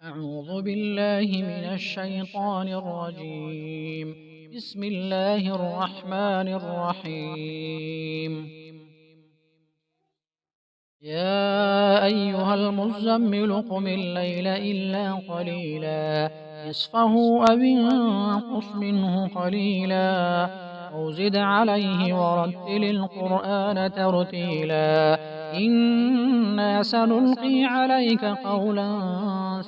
أعوذ بالله من الشيطان الرجيم. بسم الله الرحمن الرحيم. يا أيها المزمل قم الليل إلا قليلا نصفه أو انقص منه قليلا أو زد عليه ورتل القرآن ترتيلا إنا سنلقي عليك قولا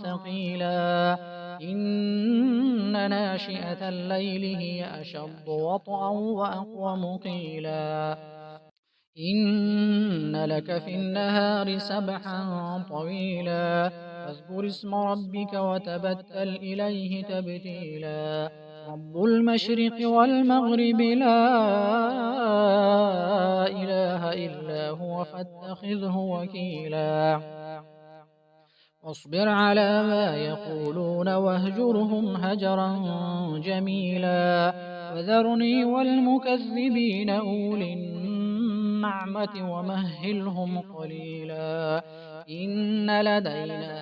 ثقيلا إن ناشئة الليل هي أشد وطئا وأقوم قيلا إن لك في النهار سبحا طويلا فاذكر اسم ربك وتبتل إليه تبتيلا رب المشرق والمغرب لا إله إلا هو فاتخذه وكيلا واصبر على ما يقولون واهجرهم هجرا جميلا وذرني والمكذبين أولي النعمة ومهلهم قليلا إن لدينا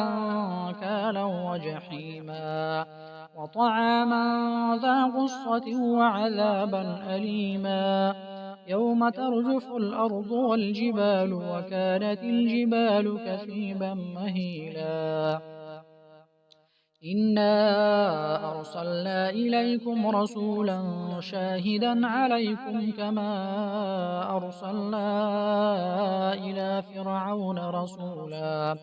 أنكالا وجحيما وطعاما ذا غصة وعذابا أليما يوم ترجف الأرض والجبال وكانت الجبال كثيبا مهيلا إنا أرسلنا إليكم رسولا شاهدا عليكم كما أرسلنا إلى فرعون رسولا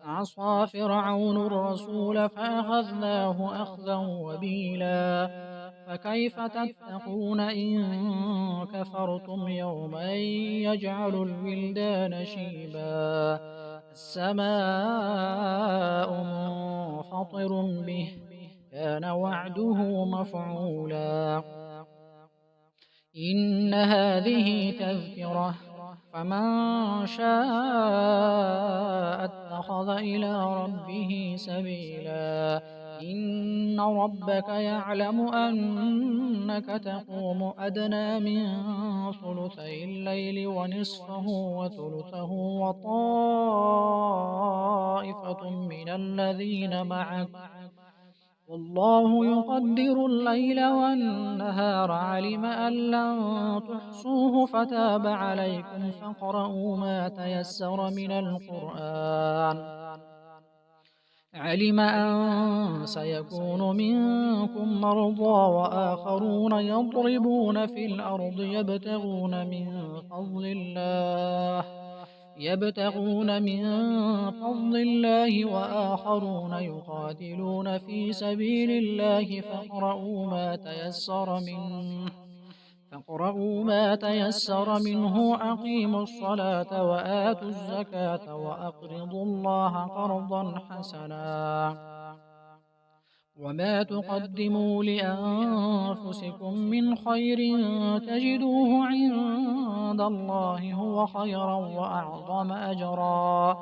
عصى فرعون الرسول فأخذناه أخذا وبيلا فكيف تتقون إن كفرتم يوما يجعل الولدان شيبا السماء منفطر به كان وعده مفعولا إن هذه تذكرة فمن شاء اتخذ إلى ربه سبيلا إن ربك يعلم أنك تقوم أدنى من ثلثي الليل ونصفه وثلثه وطائفة من الذين معك والله يقدر الليل والنهار علم أن لن تحصوه فتاب عليكم فاقرؤوا ما تيسر من القرآن علم أن سيكون منكم مرضى وآخرون يضربون في الأرض يبتغون من فضل الله وآخرون يقاتلون في سبيل الله فاقرؤوا ما تيسر منه أقيموا الصلاة وآتوا الزكاة وأقرضوا الله قرضا حسنا وما تقدموا لأنفسكم من خير تجدوه عند الله هو خيرا وأعظم أجرا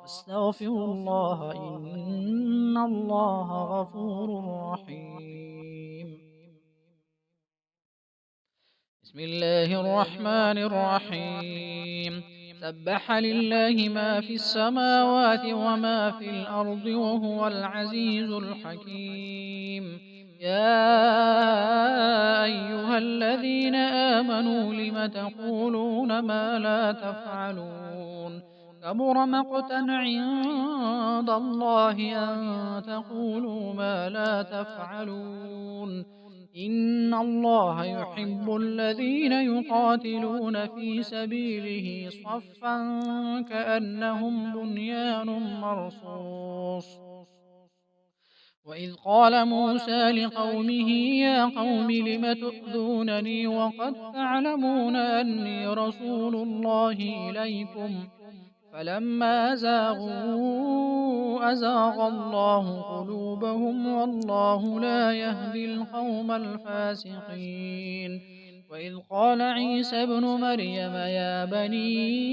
واستغفروا الله إن الله غفور رحيم بسم الله الرحمن الرحيم سبح لله ما في السماوات وما في الأرض وهو العزيز الحكيم يا أيها الذين آمنوا لم تقولون ما لا تفعلون كبر مقتا عند الله أن تقولوا ما لا تفعلون إن الله يحب الذين يقاتلون في سبيله صفا كأنهم بنيان مرصوص وإذ قال موسى لقومه يا قوم لم تؤذونني وقد تعلمون أني رسول الله إليكم فلما زاغوا أزاغ الله قلوبهم والله لا يهدي القوم الفاسقين وإذ قال عيسى ابن مريم يا بني